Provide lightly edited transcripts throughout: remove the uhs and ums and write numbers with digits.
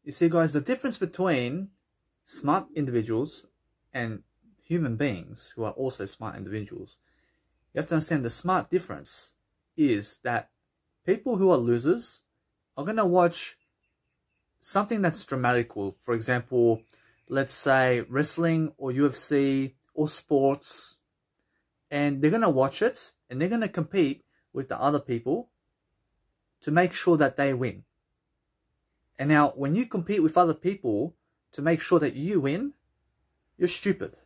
You see, guys, the difference between smart individuals and human beings who are also smart individuals, you have to understand the smart difference is that people who are losers are going to watch something that's dramatical. For example, let's say wrestling or UFC or sports, and they're going to watch it and they're going to compete with the other people to make sure that they win. And now, when you compete with other people to make sure that you win, you're stupid.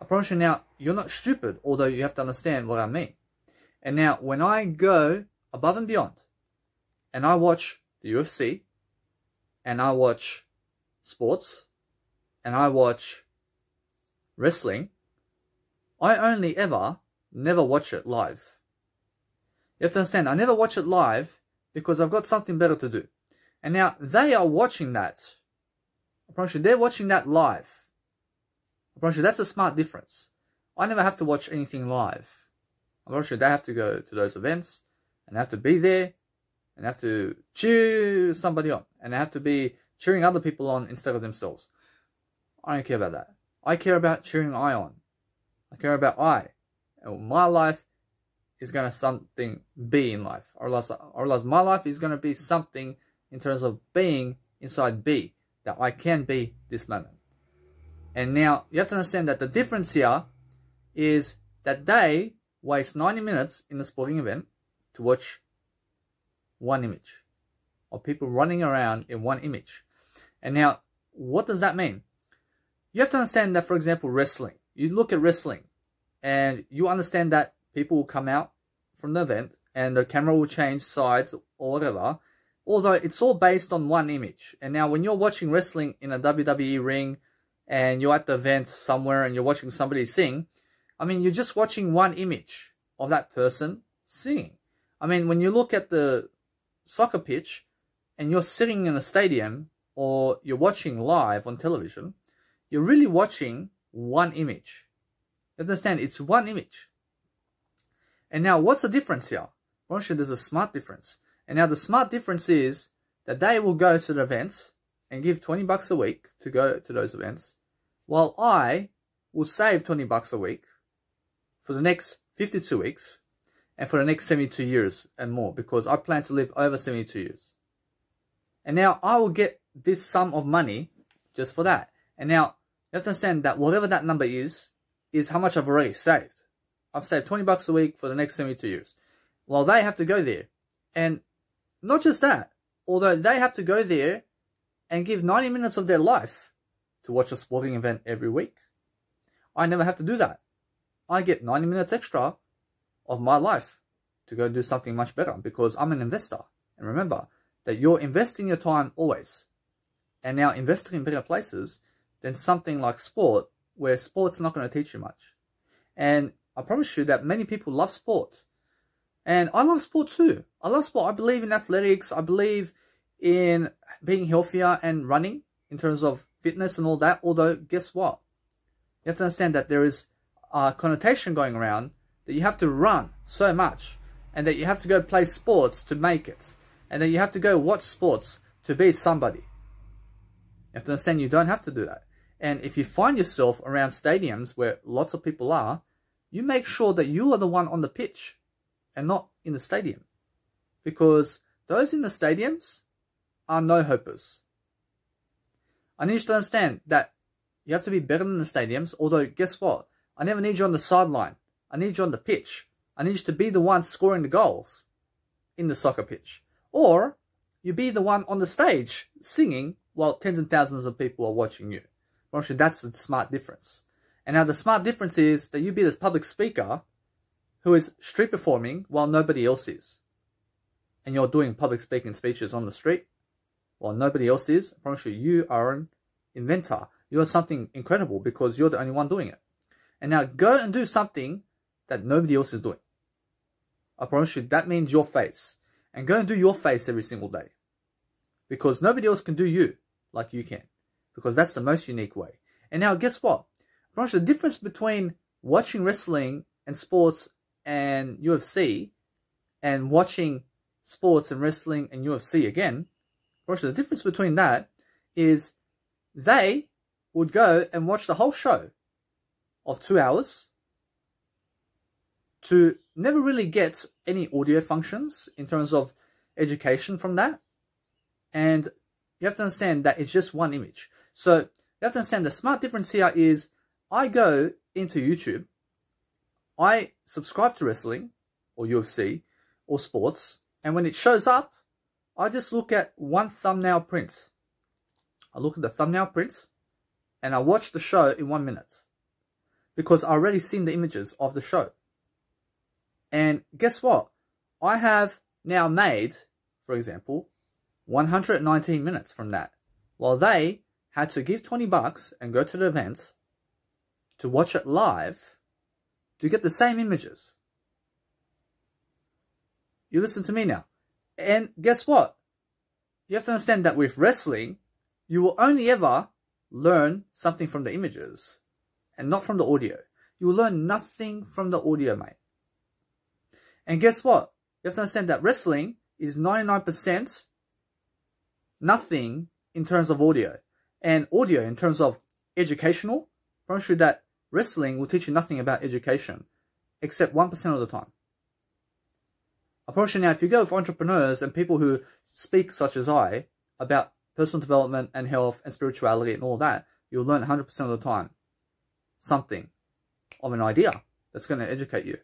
I promise you now, you're not stupid, although you have to understand what I mean. And now, when I go above and beyond, and I watch the UFC, and I watch sports, and I watch wrestling, I only ever never watch it live. You have to understand, I never watch it live because I've got something better to do. And now, they are watching that. I promise you, they're watching that live. I promise you, that's a smart difference. I never have to watch anything live. I promise you, they have to go to those events, and they have to be there, and they have to cheer somebody on, and they have to be cheering other people on instead of themselves. I don't care about that. I care about cheering I on. I care about I. And my life is going to something be in life. Or else my life is going to be something in terms of being inside B, that I can be this moment. And now, you have to understand that the difference here is that they waste 90 minutes in the sporting event to watch one image, of people running around in one image. And now, what does that mean? You have to understand that, for example, wrestling. You look at wrestling, and you understand that people will come out from the event, and the camera will change sides or whatever, although it's all based on one image. And now, when you're watching wrestling in a WWE ring, and you're at the event somewhere, and you're watching somebody sing, I mean, you're just watching one image of that person singing. I mean, when you look at the soccer pitch, and you're sitting in a stadium, or you're watching live on television, you're really watching one image. You understand? It's one image. And now, what's the difference here? Well, actually, there's a smart difference. And now, the smart difference is that they will go to the events and give $20 a week to go to those events, while I will save $20 a week for the next 52 weeks and for the next 72 years and more, because I plan to live over 72 years. And now, I will get this sum of money just for that. And now, you have to understand that whatever that number is how much I've already saved. I've saved $20 a week for the next 72 years. While they have to go there. And not just that, although they have to go there and give 90 minutes of their life to watch a sporting event every week, I never have to do that. I get 90 minutes extra of my life to go do something much better, because I'm an investor. And remember that you're investing your time always. And now investing in better places than something like sport, where sport's not going to teach you much. And I promise you that many people love sport. And I love sport too. I love sport. I believe in athletics. I believe in being healthier and running in terms of fitness and all that. Although, guess what? You have to understand that there is a connotation going around that you have to run so much, and that you have to go play sports to make it, and that you have to go watch sports to be somebody. You have to understand you don't have to do that. And if you find yourself around stadiums where lots of people are, you make sure that you are the one on the pitch and not in the stadium. Because those in the stadiums are no-hopers. I need you to understand that you have to be better than the stadiums, although guess what? I never need you on the sideline. I need you on the pitch. I need you to be the one scoring the goals in the soccer pitch. Or you be the one on the stage singing while tens and thousands of people are watching you. Actually, that's the smart difference. And now the smart difference is that you be this public speaker who is street performing while nobody else is. And you're doing public speaking speeches on the street while nobody else is. I promise you, you are an inventor. You are something incredible because you're the only one doing it. And now go and do something that nobody else is doing. I promise you, that means your face. And go and do your face every single day. Because nobody else can do you like you can. Because that's the most unique way. And now, guess what? The difference between watching wrestling and sports and UFC and watching sports and wrestling and UFC again The difference between that is they would go and watch the whole show of 2 hours to never really get any audio functions in terms of education from that. And you have to understand that it's just one image. So you have to understand the smart difference here is I go into YouTube, I subscribe to wrestling or UFC or sports, and when it shows up, I just look at one thumbnail print. I look at the thumbnail print and I watch the show in 1 minute because I already seen the images of the show. And guess what? I have now made, for example, 119 minutes from that, while they had to give $20 and go to the event to watch it live to get the same images. You listen to me now. And guess what? You have to understand that with wrestling, you will only ever learn something from the images and not from the audio. You will learn nothing from the audio, mate. And guess what? You have to understand that wrestling is 99% nothing in terms of audio. And audio in terms of educational, I promise you that wrestling will teach you nothing about education, except 1% of the time. I promise you now, if you go with entrepreneurs and people who speak such as I about personal development and health and spirituality and all that, you'll learn 100% of the time something of an idea that's going to educate you.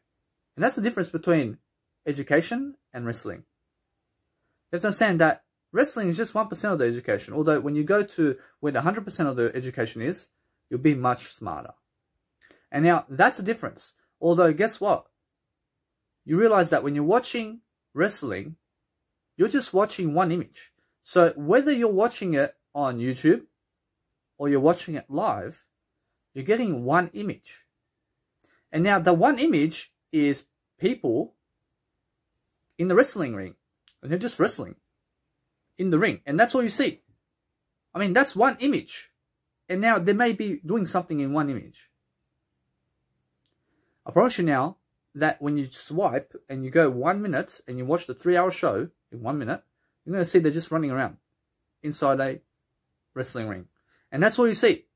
And that's the difference between education and wrestling. You have to understand that wrestling is just 1% of the education. Although when you go to where the 100% of the education is, you'll be much smarter. And now that's the difference. Although guess what? You realize that when you're watching wrestling, you're just watching one image. So whether you're watching it on YouTube or you're watching it live, you're getting one image. And now the one image is people in the wrestling ring. And they're just wrestling in the ring. And that's all you see. I mean, that's one image. And now they may be doing something in one image. I promise you now that when you swipe and you go 1 minute and you watch the 3-hour show in 1 minute, you're going to see they're just running around inside a wrestling ring. And that's all you see.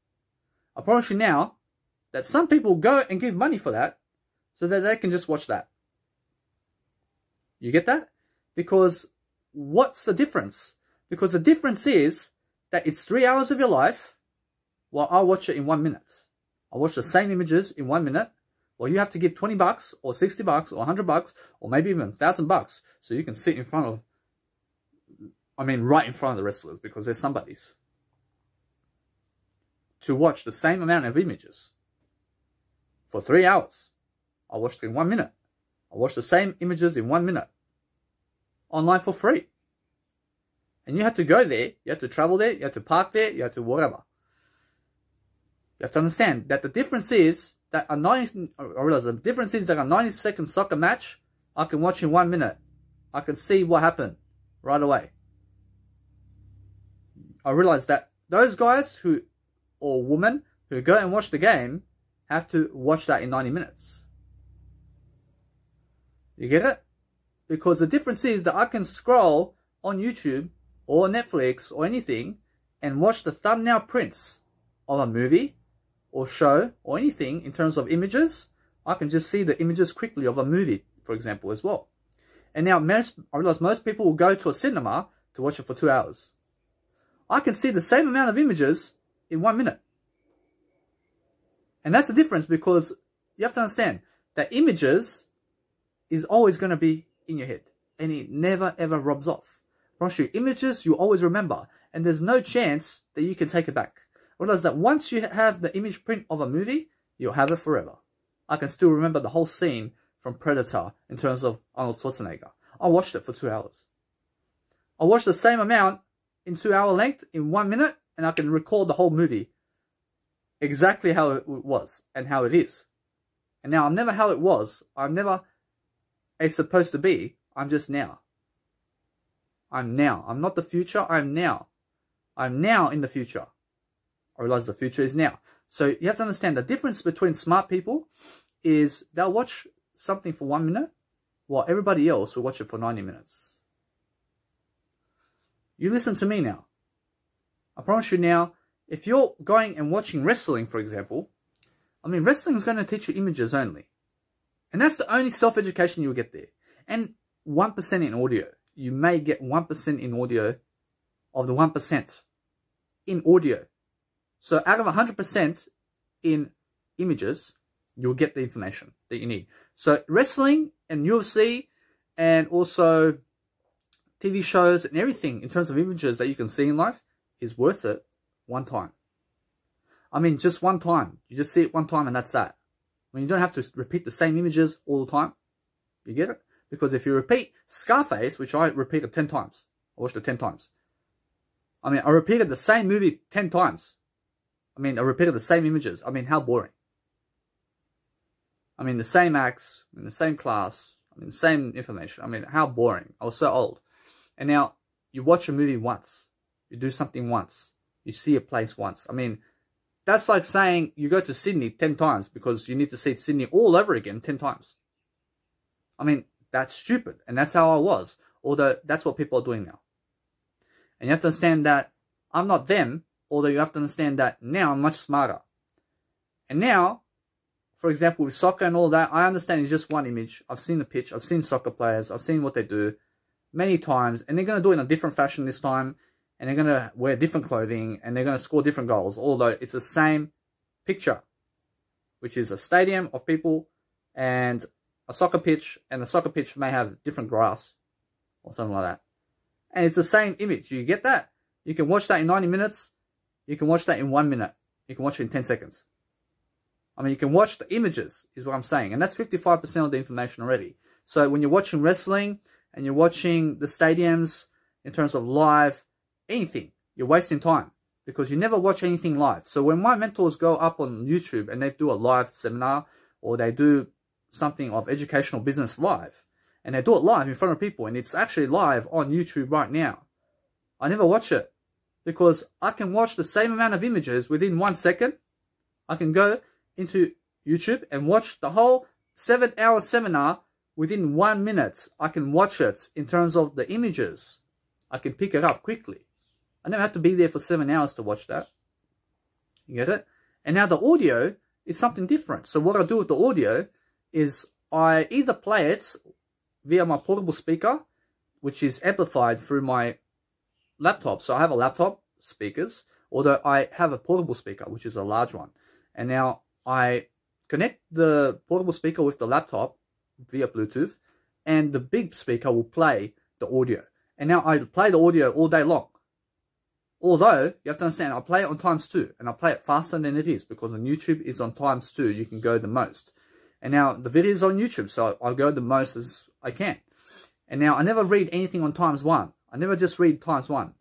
I promise you now that some people go and give money for that so that they can just watch that. You get that? Because what's the difference? Because the difference is that it's 3 hours of your life while I watch it in 1 minute. I watch the same images in 1 minute. Well, you have to give $20 or $60 or $100 or maybe even $1,000 so you can sit in front of, right in front of the wrestlers because they're somebody's, to watch the same amount of images for 3 hours. I watched it in 1 minute. I watched the same images in 1 minute online for free. And you have to go there, you have to travel there, you have to park there, you have to whatever. You have to understand that the difference is that a 90-second soccer match, I can watch in 1 minute. I can see what happened right away. I realize that those guys or women who go and watch the game have to watch that in 90 minutes. You get it? Because the difference is that I can scroll on YouTube or Netflix or anything and watch the thumbnail prints of a movie or show or anything in terms of images. I can just see the images quickly of a movie, for example, as well. And now I realize most people will go to a cinema to watch it for 2 hours. I can see the same amount of images in 1 minute. And that's the difference, because you have to understand that images is always going to be in your head. And it never ever rubs off. Promise you, images you always remember. And there's no chance that you can take it back. Realize that once you have the image print of a movie, you'll have it forever. I can still remember the whole scene from Predator in terms of Arnold Schwarzenegger. I watched it for 2 hours. I watched the same amount in 2 hour length in 1 minute, and I can record the whole movie exactly how it was and how it is. And now I'm never how it was. I'm never it's supposed to be. I'm just now. I'm now. I'm not the future. I'm now. I'm now in the future. I realize the future is now. So you have to understand the difference between smart people is they'll watch something for 1 minute while everybody else will watch it for 90 minutes. You listen to me now. I promise you now, if you're going and watching wrestling, for example, I mean, wrestling is going to teach you images only. And that's the only self-education you'll get there. And 1% in audio. You may get 1% in audio of the 1% in audio. So out of 100% in images, you'll get the information that you need. So wrestling and UFC and also TV shows and everything in terms of images that you can see in life is worth it one time. I mean, just one time. You just see it one time and that's that. I mean, you don't have to repeat the same images all the time. You get it? Because if you repeat Scarface, which I repeated 10 times. I watched it 10 times. I mean, I repeated the same movie 10 times. I mean, I repeated the same images. I mean, how boring. I mean, the same acts, in the same class, I mean, the same information. I mean, how boring. I was so old. And now, you watch a movie once. You do something once. You see a place once. I mean, that's like saying you go to Sydney 10 times because you need to see Sydney all over again 10 times. I mean, that's stupid. And that's how I was. Although, that's what people are doing now. And you have to understand that I'm not them. Although you have to understand that now I'm much smarter. And now, for example, with soccer and all that, I understand it's just one image. I've seen the pitch. I've seen soccer players. I've seen what they do many times. And they're going to do it in a different fashion this time. And they're going to wear different clothing. And they're going to score different goals. Although it's the same picture. Which is a stadium of people and a soccer pitch. And the soccer pitch may have different grass. Or something like that. And it's the same image. You get that? You can watch that in 90 minutes. You can watch that in 1 minute. You can watch it in 10 seconds. I mean, you can watch the images, is what I'm saying. And that's 55% of the information already. So when you're watching wrestling and you're watching the stadiums in terms of live, anything, you're wasting time. Because you never watch anything live. So when my mentors go up on YouTube and they do a live seminar or they do something of educational business live, and they do it live in front of people, and it's actually live on YouTube right now, I never watch it. Because I can watch the same amount of images within 1 second. I can go into YouTube and watch the whole 7-hour seminar within 1 minute. I can watch it in terms of the images. I can pick it up quickly. I don't have to be there for 7 hours to watch that. You get it? And now the audio is something different. So what I do with the audio is I either play it via my portable speaker, which is amplified through my laptop. So I have a laptop speakers, although I have a portable speaker, which is a large one. And now I connect the portable speaker with the laptop via Bluetooth, and the big speaker will play the audio. And now I play the audio all day long. Although, you have to understand, I play it on ×2, and I play it faster than it is, because on YouTube it's on ×2, you can go the most. And now the video is on YouTube, so I go the most as I can. And now I never read anything on ×1. I never just read ×1.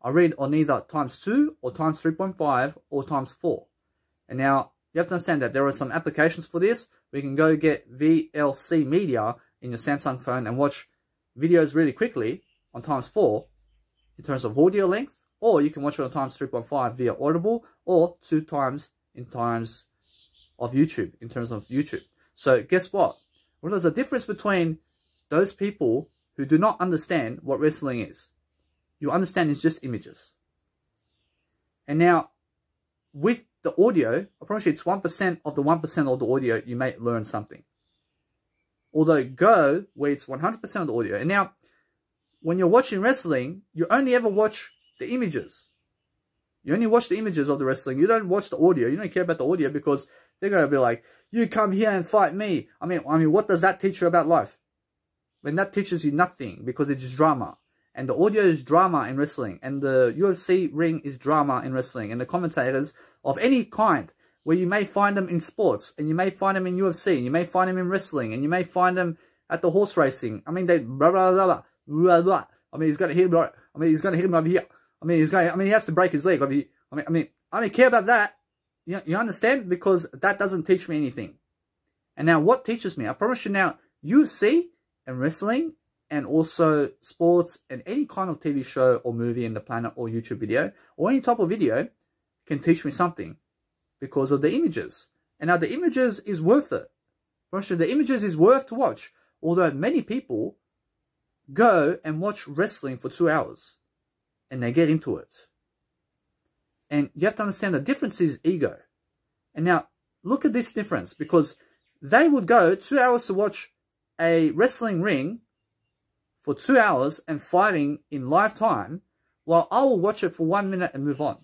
I read on either ×2 or ×3.5 or ×4. And now you have to understand that there are some applications for this. We can go get VLC Media in your Samsung phone and watch videos really quickly on ×4 in terms of audio length. Or you can watch it on ×3.5 via Audible, or 2 times in times of YouTube, in terms of YouTube. So guess what? What is the difference between those people who do not understand what wrestling is? You understand it's just images. And now, with the audio, I promise you it's 1% of the 1% of the audio, you may learn something. Although Go, where it's 100% of the audio. And now, when you're watching wrestling, you only ever watch the images. You only watch the images of the wrestling. You don't watch the audio. You don't care about the audio because they're going to be like, you come here and fight me. I mean, what does that teach you about life? When that teaches you nothing, because it's drama. And the audio is drama in wrestling. And the UFC ring is drama in wrestling. And the commentators of any kind, where you may find them in sports, and you may find them in UFC, and you may find them in wrestling, and you may find them at the horse racing. I mean, they blah, blah, blah, blah, blah, blah. I mean, he's going to hit him. I mean, he's going to hit him over here. I mean, he has to break his leg over here. I don't care about that. You understand? Because that doesn't teach me anything. And now, what teaches me? I promise you now, UFC and wrestling, and also sports and any kind of TV show or movie in the planet or YouTube video or any type of video can teach me something because of the images. And now the images is worth it. The images is worth to watch. Although many people go and watch wrestling for 2 hours. and they get into it. And you have to understand the difference is ego. And now look at this difference, because they would go 2 hours to watch a wrestling ring for 2 hours and fighting in live time, while I will watch it for 1 minute and move on.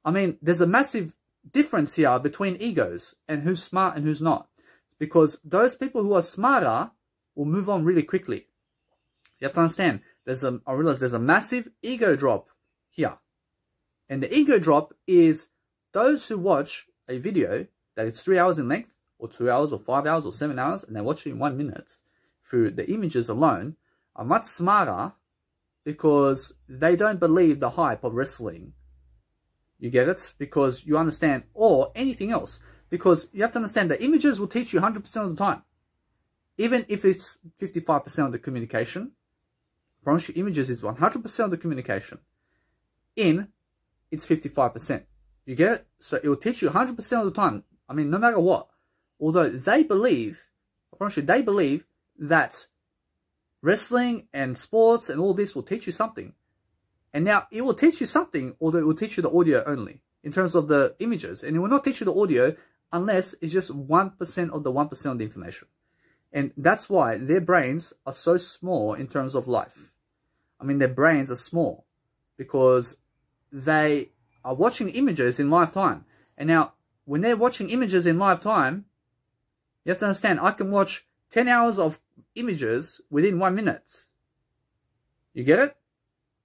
I mean, there's a massive difference here between egos and who's smart and who's not. Because those people who are smarter will move on really quickly. You have to understand, I realize there's a massive ego drop here. And the ego drop is those who watch a video that is 3 hours in length, or 2 hours, or 5 hours, or 7 hours, and they watch it in 1 minute through the images alone, are much smarter because they don't believe the hype of wrestling. You get it? Because you understand, or anything else. Because you have to understand the images will teach you 100% of the time. Even if it's 55% of the communication, promise you images is 100% of the communication. It's 55%. You get it? So it will teach you 100% of the time. I mean, no matter what. Although they believe, I promise you, they believe that wrestling and sports and all this will teach you something. And now it will teach you something, although it will teach you the audio only in terms of the images. And it will not teach you the audio unless it's just 1% of the 1% of the information. And that's why their brains are so small in terms of life. I mean, their brains are small because they are watching images in live time. And now, when they're watching images in live time, you have to understand, I can watch 10 hours of images within 1 minute. You get it?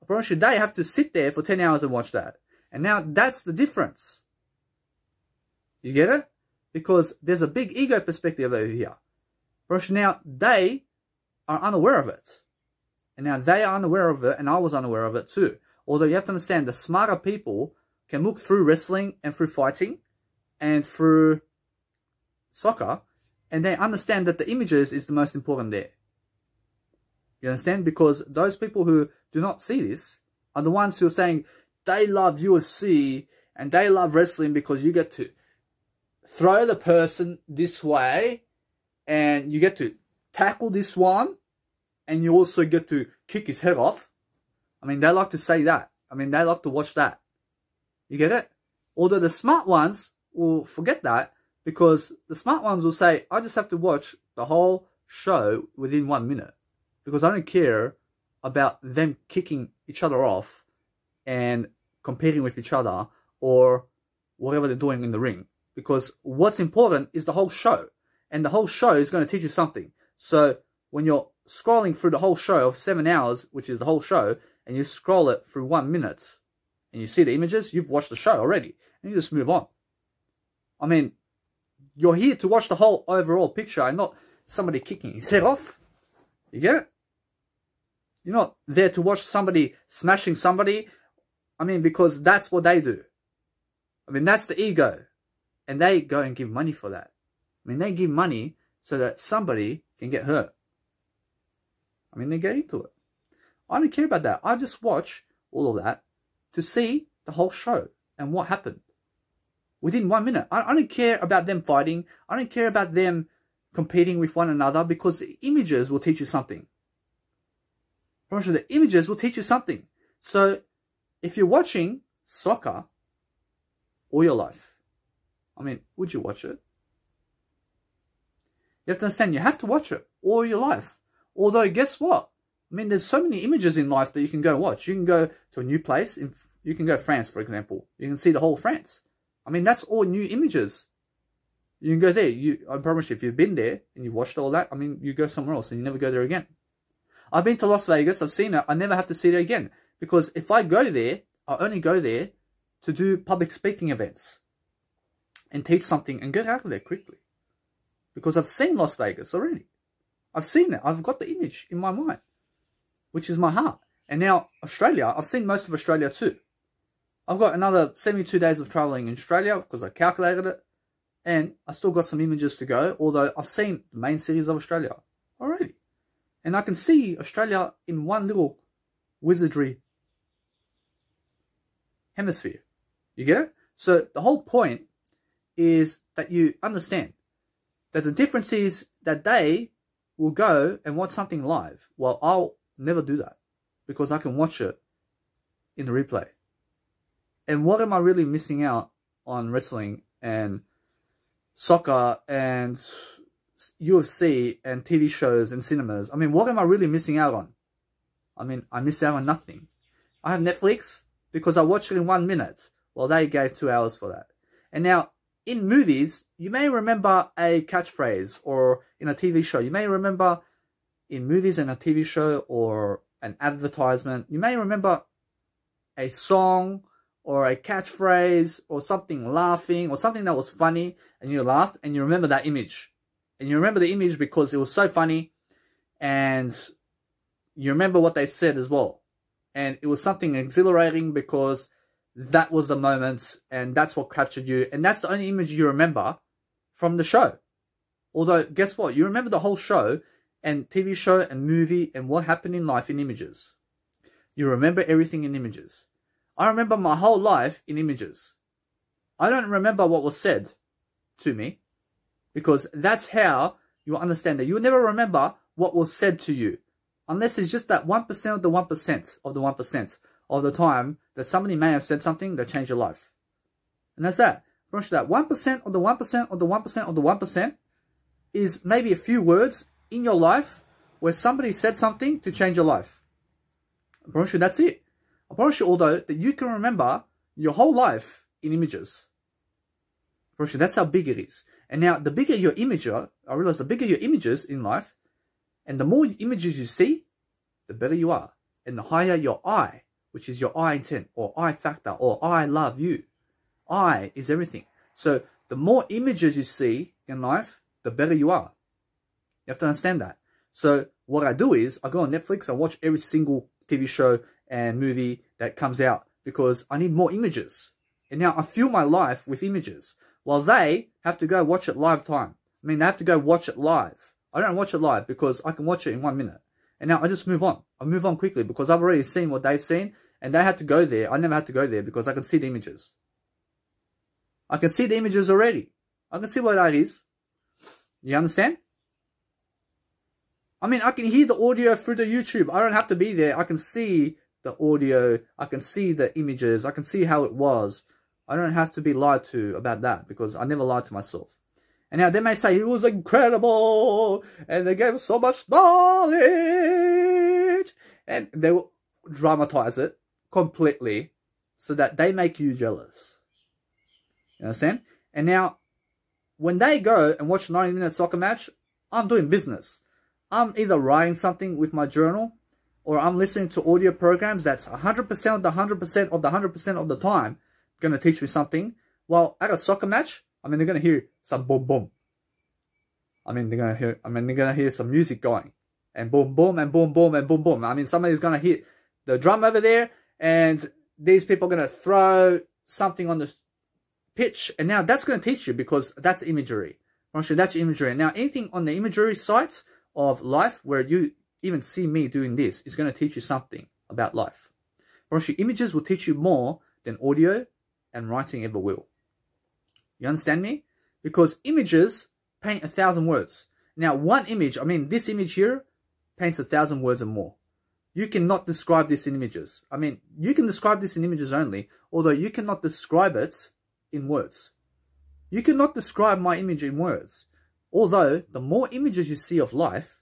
I promise you, they have to sit there for 10 hours and watch that. And now, that's the difference. You get it? Because there's a big ego perspective over here. But now, they are unaware of it. And now, they are unaware of it, and I was unaware of it too. Although you have to understand, the smarter people can look through wrestling and through fighting and through soccer, and they understand that the images is the most important there. You understand? Because those people who do not see this are the ones who are saying they love UFC and they love wrestling because you get to throw the person this way and you get to tackle this one and you also get to kick his head off. I mean, they like to say that. I mean, they like to watch that. You get it? Although the smart ones will forget that, because the smart ones will say, I just have to watch the whole show within 1 minute. Because I don't care about them kicking each other off and competing with each other or whatever they're doing in the ring. Because what's important is the whole show. And the whole show is going to teach you something. So when you're scrolling through the whole show of 7 hours, which is the whole show, and you scroll it through 1 minute, and you see the images, you've watched the show already. And you just move on. I mean, you're here to watch the whole overall picture and not somebody kicking his head off. You get it? You're not there to watch somebody smashing somebody. I mean, because that's what they do. I mean, that's the ego. And they go and give money for that. I mean, they give money so that somebody can get hurt. I mean, they get into it. I don't care about that. I just watch all of that to see the whole show and what happened. Within 1 minute. I don't care about them fighting. I don't care about them competing with one another, because the images will teach you something. The images will teach you something. So, if you're watching soccer all your life, I mean, would you watch it? You have to understand, you have to watch it all your life. Although, guess what? I mean, there's so many images in life that you can go watch. You can go to a new place. You can go to France, for example. You can see the whole of France. I mean, that's all new images. You can go there. I promise you, if you've been there and you've watched all that, I mean, you go somewhere else and you never go there again. I've been to Las Vegas. I've seen it. I never have to see it again. Because if I go there, I only go there to do public speaking events and teach something and get out of there quickly. Because I've seen Las Vegas already. I've seen it. I've got the image in my mind, which is my heart. And now Australia, I've seen most of Australia too. I've got another 72 days of traveling in Australia because I calculated it. And I still got some images to go, although I've seen the main cities of Australia already. And I can see Australia in one little wizardry hemisphere. You get it? So the whole point is that you understand that the difference is that they will go and watch something live, while I'll never do that. because I can watch it in the replay. And what am I really missing out on wrestling and soccer and UFC and TV shows and cinemas? I mean, what am I really missing out on? I mean, I miss out on nothing. I have Netflix because I watch it in 1 minute. Well, they gave 2 hours for that. And now, in movies, you may remember a catchphrase, or in a TV show, you may remember in movies and a TV show or an advertisement, you may remember a song or a catchphrase or something laughing or something that was funny, and you laughed and you remember that image. And you remember the image because it was so funny, and you remember what they said as well. And it was something exhilarating because that was the moment, and that's what captured you, and that's the only image you remember from the show. Although, guess what? You remember the whole show and TV show and movie and what happened in life in images. You remember everything in images. I remember my whole life in images. I don't remember what was said to me, because that's how you understand that. You will never remember what was said to you, unless it's just that 1% of the 1% of the 1% of the time that somebody may have said something that changed your life. And that's that. Pretty much that 1% of the 1% of the 1% of the 1% is maybe a few words in your life where somebody said something to change your life. I'm pretty sure that's it. I'm pretty sure, although, that you can remember your whole life in images. I'm pretty sure that's how big it is. And now, the bigger your image are, I realize the bigger your images in life, and the more images you see, the better you are. And the higher your I, which is your I intent, or I factor, or I love you. I is everything. So the more images you see in life, the better you are. You have to understand that. So what I do is, I go on Netflix, I watch every single TV show and movie that comes out, because I need more images. And now I fill my life with images, while they have to go watch it live time. I mean, they have to go watch it live. I don't watch it live because I can watch it in 1 minute. And now I just move on. I move on quickly because I've already seen what they've seen, and they had to go there. I never had to go there because I can see the images. I can see the images already. I can see what that is. You understand? I mean, I can hear the audio through the YouTube. I don't have to be there. I can see the audio. I can see the images. I can see how it was. I don't have to be lied to about that, because I never lied to myself. And now they may say it was incredible and they gave us so much knowledge, and they will dramatize it completely so that they make you jealous. You understand? And now, when they go and watch a 90-minute soccer match, I'm doing business. I'm either writing something with my journal, or I'm listening to audio programs that's 100% of the 100% of the 100% of the time going to teach me something. While at a soccer match, I mean, they're going to hear some boom boom. I mean, they're going to hear some music going, and boom boom and boom boom and boom boom. I mean, somebody's going to hit the drum over there, and these people are going to throw something on the pitch, and now that's going to teach you, because that's imagery. Actually, that's imagery. Now, anything on the imagery site of life where you even see me doing this is going to teach you something about life. Actually, images will teach you more than audio and writing ever will. You understand me? Because images paint 1,000 words. Now, one image, I mean, this image here paints 1,000 words and more. You cannot describe this in images. I mean, you can describe this in images only, although you cannot describe it in words. You cannot describe my image in words. Although, the more images you see of life,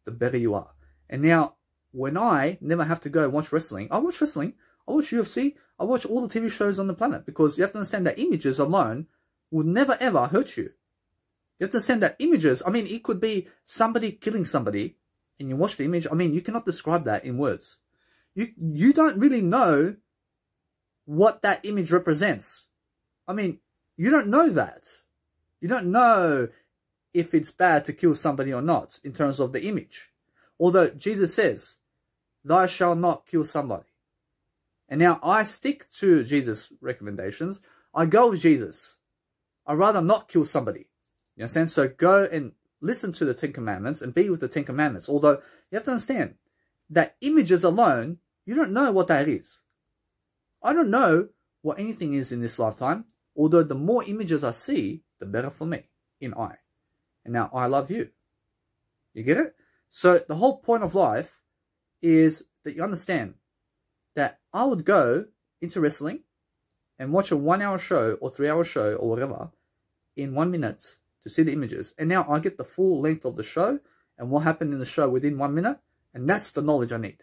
the better you are. And now, when I never have to go and watch wrestling, I watch wrestling, I watch UFC, I watch all the TV shows on the planet, because you have to understand that images alone will never ever hurt you. You have to understand that images, I mean, it could be somebody killing somebody, and you watch the image. I mean, you cannot describe that in words. You don't really know what that image represents. I mean, you don't know that. You don't know if it's bad to kill somebody or not in terms of the image. Although Jesus says, "Thou shalt not kill somebody." And now I stick to Jesus' recommendations. I go with Jesus. I'd rather not kill somebody. You understand? So go and listen to the 10 Commandments and be with the 10 Commandments. Although you have to understand that images alone, you don't know what that is. I don't know what anything is in this lifetime. Although the more images I see, the better for me in I. And now I love you. You get it? So the whole point of life is that you understand that I would go into wrestling and watch a 1 hour show or 3 hour show or whatever in 1 minute to see the images. And now I get the full length of the show and what happened in the show within 1 minute. And that's the knowledge I need.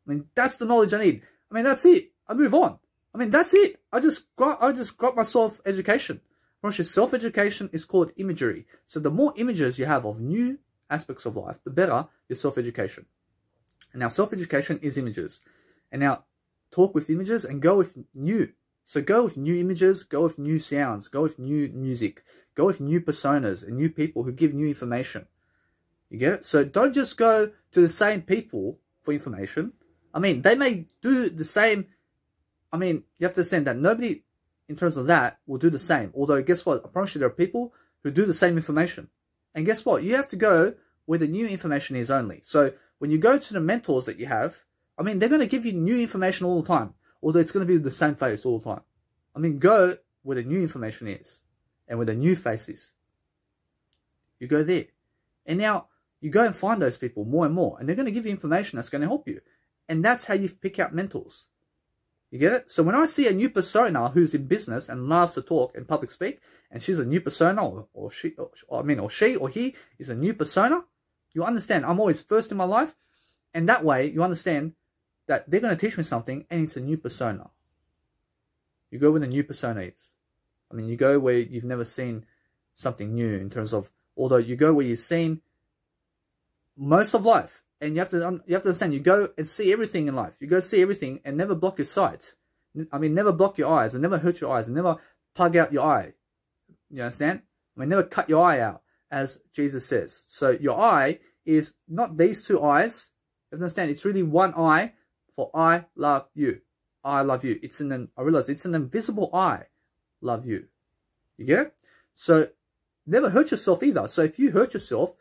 I mean, that's the knowledge I need. I mean, that's it. I move on. I mean, that's it. I just got myself education. Self-education is called imagery. So the more images you have of new aspects of life, the better your self-education. And now self-education is images. And now talk with images and go with new. So go with new images, go with new sounds, go with new music, go with new personas and new people who give new information. You get it? So don't just go to the same people for information. I mean, they may do the same. I mean, you have to understand that nobody, in terms of that, will do the same. Although, guess what? I promise you there are people who do the same information. And guess what? You have to go where the new information is only. So when you go to the mentors that you have, I mean, they're going to give you new information all the time. Although it's going to be the same face all the time. I mean, go where the new information is. And where the new face is. You go there. And now, you go and find those people more and more. And they're going to give you information that's going to help you. And that's how you pick out mentors. You get it? So when I see a new persona who's in business and loves to talk and public speak, and she's a new persona, or she or he is a new persona, you understand I'm always first in my life. And that way, you understand that they're going to teach me something, and it's a new persona. You go where the new persona is. I mean, you go where you've never seen something new in terms of, although you go where you've seen most of life. And you have to understand, you go and see everything in life. You go see everything and never block your sight. I mean, never block your eyes and never hurt your eyes and never plug out your eye. You understand? I mean, never cut your eye out, as Jesus says. So your eye is not these two eyes. You have to understand, it's really one eye for I love you. I love you. I realize it's an invisible I love you. You get it? So never hurt yourself either. So if you hurt yourself,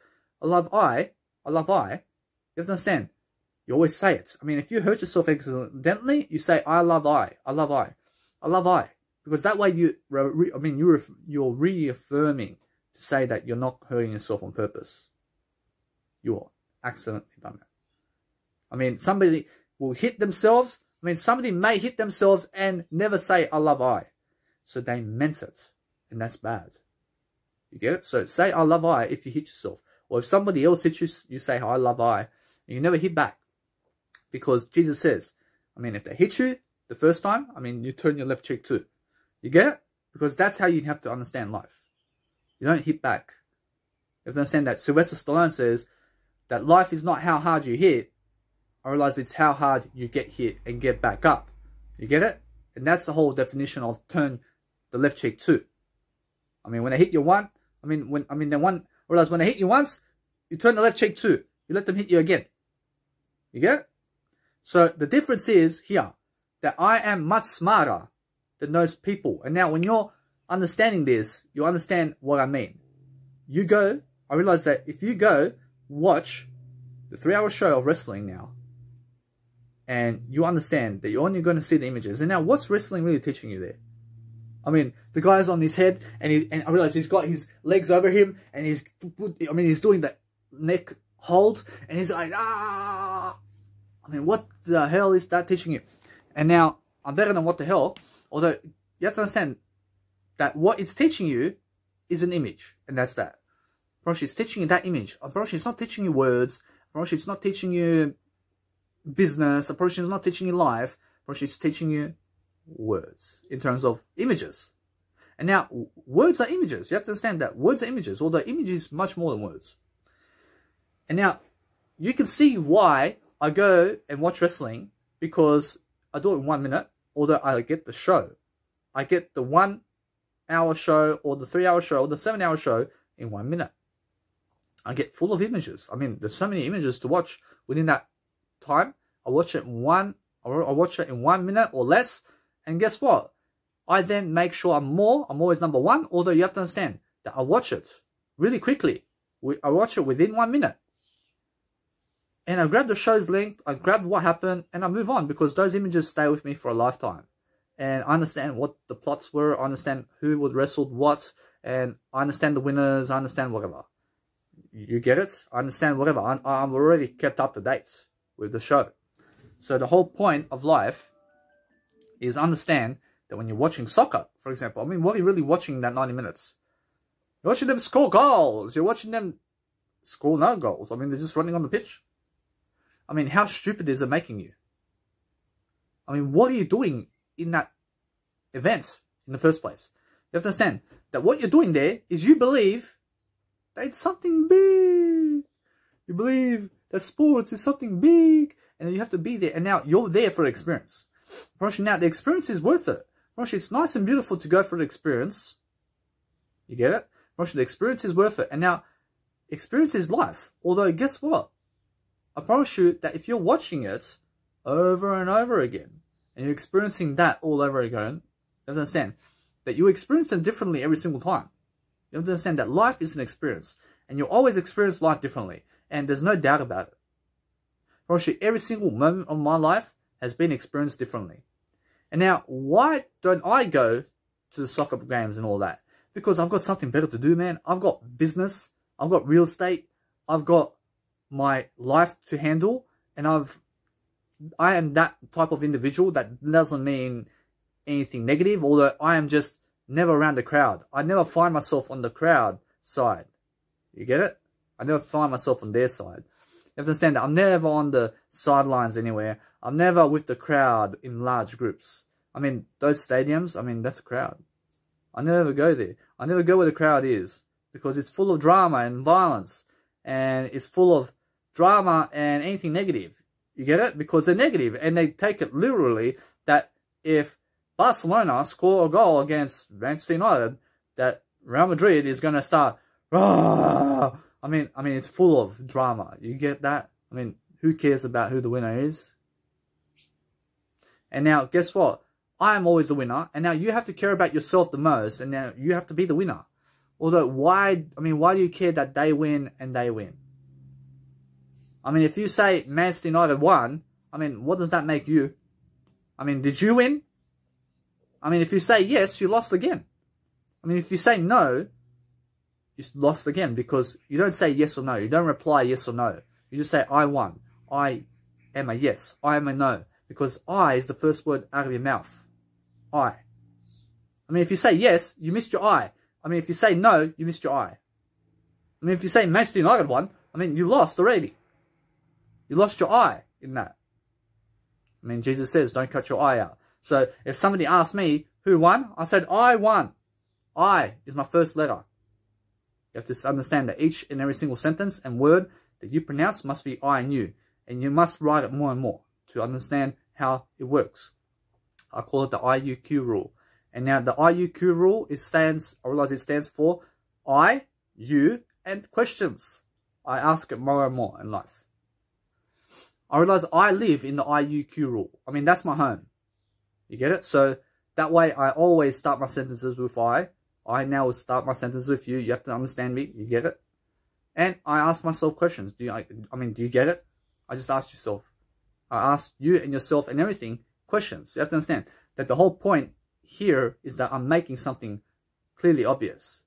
I love I, you have to understand, you always say it. I mean, if you hurt yourself accidentally, you say, I love I, I love I, I love I. Because that way you're reaffirming to say that you're not hurting yourself on purpose. You're accidentally done that. I mean, somebody will hit themselves. I mean, somebody may hit themselves and never say, I love I. So they meant it. And that's bad. You get it? So say, I love I if you hit yourself. Or if somebody else hits you, you say, I love I. And you never hit back. Because Jesus says, I mean, if they hit you the first time, I mean, you turn your left cheek too. You get it? Because that's how you have to understand life. You don't hit back. You have to understand that Sylvester Stallone says that life is not how hard you hit. I realize it's how hard you get hit and get back up. You get it? And that's the whole definition of turn the left cheek too. I mean, when they hit you one, when they hit you once, you turn the left cheek too. You let them hit you again. You get it? So the difference is here that I am much smarter than those people. And now when you're understanding this, you understand what I mean. You go, I realize that if you go watch the 3-hour show of wrestling now, and you understand that you're only going to see the images. And now what's wrestling really teaching you there? I mean, the guy's on his head, and I realize he's got his legs over him, and he's doing the neck hold, and he's like, ah! I mean, what the hell is that teaching you? And now, I'm better than what the hell, although you have to understand that what it's teaching you is an image, and that's that. Apparently, it's teaching you that image. Apparently, it's not teaching you words. Apparently, it's not teaching you business. Apparently, it's not teaching you life. Apparently, it's teaching you words in terms of images. And now, words are images. You have to understand that words are images, although image is much more than words. And now, you can see why I go and watch wrestling, because I do it in 1 minute, although I get the show. I get the 1 hour show, or the 3-hour show, or the 7-hour show in 1 minute. I get full of images. I mean, there's so many images to watch within that time. I watch it in 1 minute or less. And guess what? I then make sure I'm always number one, although you have to understand that I watch it really quickly. I watch it within 1 minute. And I grab the show's length, I grab what happened, and I move on, because those images stay with me for a lifetime. And I understand what the plots were, I understand who would wrestled what, and I understand the winners, I understand whatever. You get it? I understand whatever. I'm already kept up to date with the show. So the whole point of life is understand that when you're watching soccer, for example, I mean, what are you really watching in that 90 minutes? You're watching them score goals. You're watching them score no goals. I mean, they're just running on the pitch. I mean, how stupid is it making you? I mean, what are you doing in that event in the first place? You have to understand that what you're doing there is you believe that it's something big. You believe that sports is something big, and you have to be there. And now you're there for experience. Now the experience is worth it. It's nice and beautiful to go for the experience. You get it? The experience is worth it. And now, experience is life. Although, guess what? I promise you that if you're watching it over and over again, and you're experiencing that all over again, you have to understand that you experience them differently every single time. You have to understand that life is an experience, and you'll always experience life differently, and there's no doubt about it. Actually, every single moment of my life has been experienced differently. And now, why don't I go to the soccer games and all that? Because I've got something better to do, man. I've got business, I've got real estate, I've got my life to handle, and I am that type of individual. That doesn't mean anything negative, although I am just never around the crowd. I never find myself on the crowd side. You get it? I never find myself on their side. You have to understand that I'm never on the sidelines anywhere. I'm never with the crowd in large groups. I mean, those stadiums, I mean, that's a crowd. I never go there. I never go where the crowd is, because it's full of drama and violence, and it's full of drama and anything negative. You get it? Because they're negative, and they take it literally that if Barcelona score a goal against Manchester United, that Real Madrid is going to start, rah! I mean, it's full of drama. You get that? I mean, who cares about who the winner is? And now, guess what? I am always the winner, and now you have to care about yourself the most, and now you have to be the winner. Although, why do you care that they win and they win? I mean, if you say Manchester United won, I mean, what does that make you? I mean, did you win? I mean, if you say yes, you lost again. I mean, if you say no, you lost again, because you don't say yes or no. You don't reply yes or no. You just say, I won. I am a yes. I am a no. Because I is the first word out of your mouth. I mean, if you say yes, you missed your I. I mean, if you say no, you missed your I. I mean, if you say Manchester United won, I mean, you lost already. You lost your I in that. I mean, Jesus says, don't cut your eye out. So, if somebody asks me, who won? I said, I won. I is my first letter. You have to understand that each and every single sentence and word that you pronounce must be I and you. And you must write it more and more to understand how it works. I call it the IUQ rule. And now the IUQ rule, I realize it stands for I, you, and questions. I ask it more and more in life. I realize I live in the IUQ rule. I mean, that's my home. You get it? So that way I always start my sentences with I. I now will start my sentences with you. You have to understand me. You get it? And I ask myself questions. Do you get it? I just ask yourself. I ask you and yourself and everything questions. You have to understand that the whole point here is that I'm making something clearly obvious.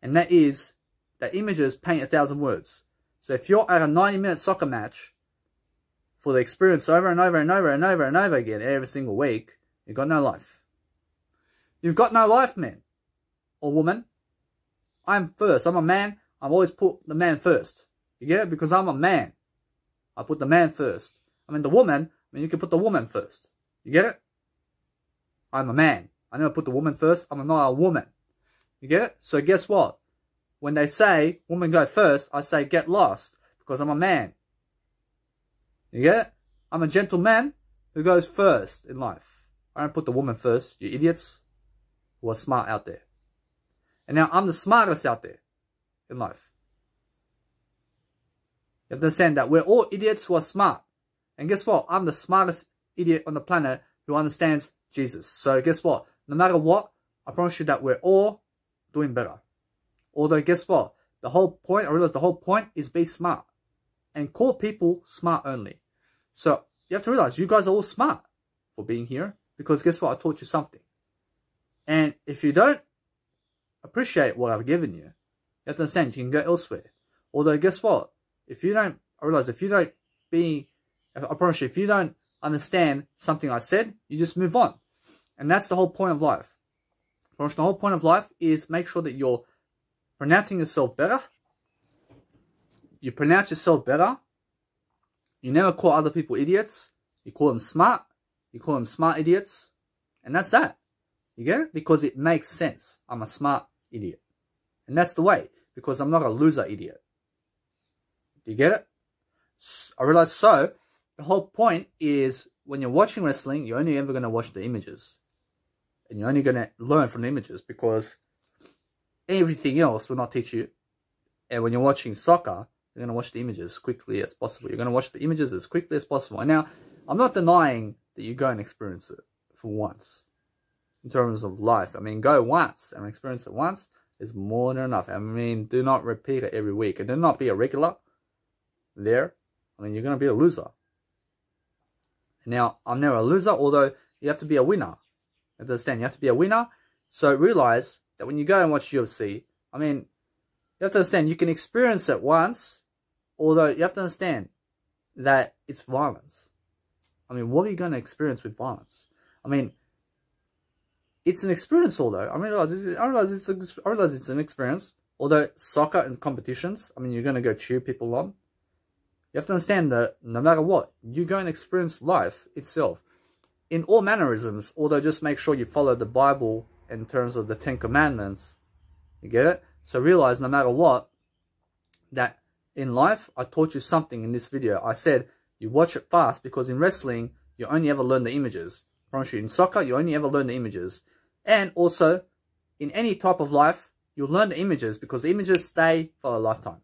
And that is that images paint 1,000 words. So if you're at a 90-minute soccer match for the experience over and over and over and over and over again every single week, you've got no life. You've got no life, man or woman. I'm first. I'm a man. I've always put the man first. You get it? Because I'm a man. I put the man first. I mean, the woman, you can put the woman first. You get it? I'm a man. I never put the woman first. I'm not a woman. You get it? So guess what? When they say, woman go first, I say, get lost. Because I'm a man. You get it? I'm a gentleman who goes first in life. I don't put the woman first. You idiots who are smart out there. And now I'm the smartest out there in life. You have to understand that we're all idiots who are smart. And guess what? I'm the smartest idiot on the planet who understands Jesus. So guess what? No matter what, I promise you that we're all doing better. Although guess what? I realize the whole point is be smart. And call people smart only. So you have to realize you guys are all smart for being here. Because guess what? I taught you something. And if you don't appreciate what I've given you, you have to understand you can go elsewhere. Although guess what? If you don't understand something I said, you just move on. And that's the whole point of life. The whole point of life is make sure that you're pronouncing yourself better. You pronounce yourself better. You never call other people idiots. You call them smart. You call them smart idiots. And that's that. You get it? Because it makes sense. I'm a smart idiot. And that's the way. Because I'm not a loser idiot. Do you get it? I realize so. The whole point is when you're watching wrestling, you're only ever going to watch the images. And you're only going to learn from the images because everything else will not teach you. And when you're watching soccer, you're going to watch the images as quickly as possible. You're going to watch the images as quickly as possible. And now, I'm not denying that you go and experience it for once. In terms of life. I mean, go once and experience it once is more than enough. I mean, do not repeat it every week. And do not be a regular there. I mean, you're going to be a loser. Now, I'm never a loser, although you have to be a winner. You have to understand, you have to be a winner. So realize that when you go and watch UFC, I mean, you have to understand, you can experience it once, although you have to understand that it's violence. I mean, what are you going to experience with violence? I mean, it's an experience, although. I realize it's an experience. Although soccer and competitions, I mean, you're going to go cheer people on. You have to understand that no matter what, you're going to experience life itself in all mannerisms. Although just make sure you follow the Bible in terms of the 10 Commandments. You get it? So realize no matter what, that in life, I taught you something in this video. I said, you watch it fast because in wrestling, you only ever learn the images. In soccer, you only ever learn the images. And also, in any type of life, you'll learn the images because the images stay for a lifetime.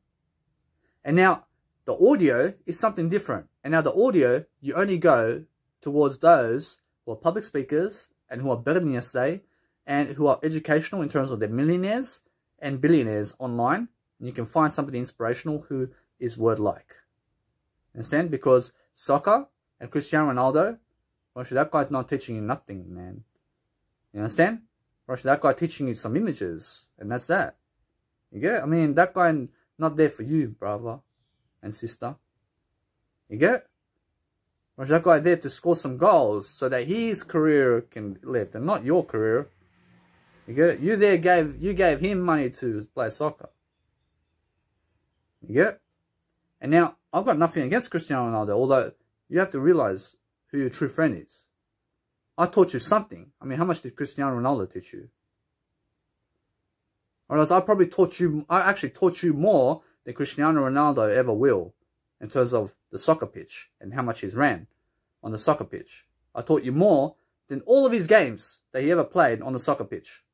And now, the audio is something different. And now the audio, you only go towards those who are public speakers and who are better than yesterday and who are educational in terms of their millionaires and billionaires online. And you can find somebody inspirational who is word-like. Understand? Because soccer and Cristiano Ronaldo, that guy's not teaching you nothing, man. You understand? That guy teaching you some images, and that's that. You get it? I mean, that guy not there for you, brother and sister. You get it? That guy there to score some goals so that his career can live, and not your career. You get it? You gave him money to play soccer. You get it? And now, I've got nothing against Cristiano Ronaldo, although you have to realize who your true friend is. I taught you something. I mean, how much did Cristiano Ronaldo teach you? Or else I actually taught you more than Cristiano Ronaldo ever will in terms of the soccer pitch and how much he's ran on the soccer pitch. I taught you more than all of his games that he ever played on the soccer pitch.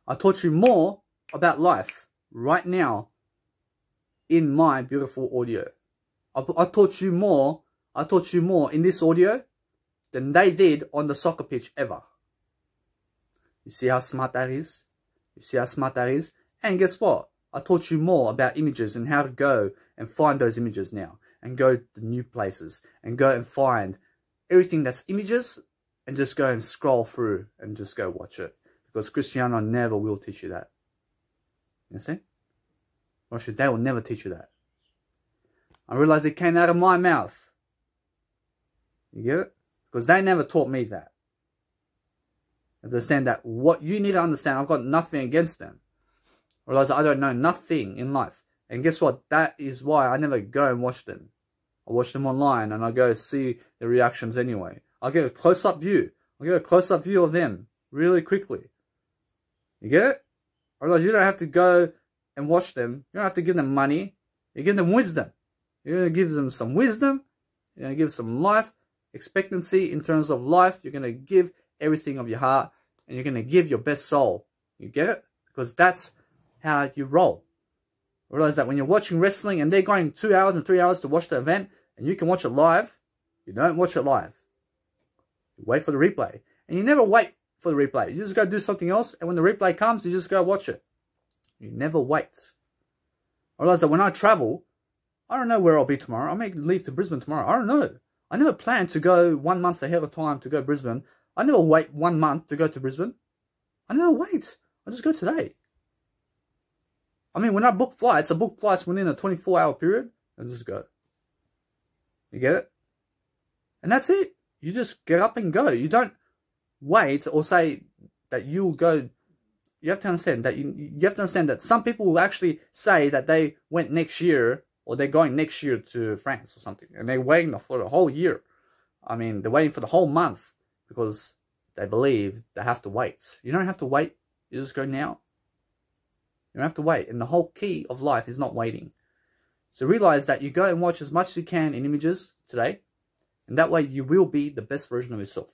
I taught you more about life right now in my beautiful audio. I taught you more in this audio than they did on the soccer pitch ever. You see how smart that is? You see how smart that is? And guess what? I taught you more about images and how to go and find those images now. And go to new places. And go and find everything that's images. And just go and scroll through and just go watch it. Because Cristiano never will teach you that. You understand? Or they will never teach you that. I realized it came out of my mouth. You get it? Because they never taught me that. Understand that what you need to understand, I've got nothing against them. I realize I don't know nothing in life. And guess what? That is why I never go and watch them. I watch them online and I go see the reactions anyway. I'll get a close-up view. I'll get a close-up view of them really quickly. You get it? I realize you don't have to go and watch them. You don't have to give them money. You give them wisdom. You're going to give them some wisdom. You're going to give some life expectancy in terms of life. You're going to give everything of your heart. And you're going to give your best soul. You get it? Because that's how you roll. Realize that when you're watching wrestling and they're going 2 hours and 3 hours to watch the event and you can watch it live, you don't watch it live. You wait for the replay. And you never wait for the replay. You just go do something else. And when the replay comes, you just go watch it. You never wait. I realize that when I travel, I don't know where I'll be tomorrow. I may leave to Brisbane tomorrow. I don't know. I never plan to go 1 month ahead of time to go to Brisbane. I never wait 1 month to go to Brisbane. I never wait. I just go today. I mean, when I book flights within a 24-hour period and just go. You get it? And that's it. You just get up and go. You don't wait or say that you'll go. You have to understand that you have to understand that some people will actually say that they went next year or they're going next year to France or something, and they're waiting for the whole year. I mean, they're waiting for the whole month because they believe they have to wait. You don't have to wait. You just go now. You don't have to wait. And the whole key of life is not waiting. So realize that you go and watch as much as you can in images today, and that way you will be the best version of yourself.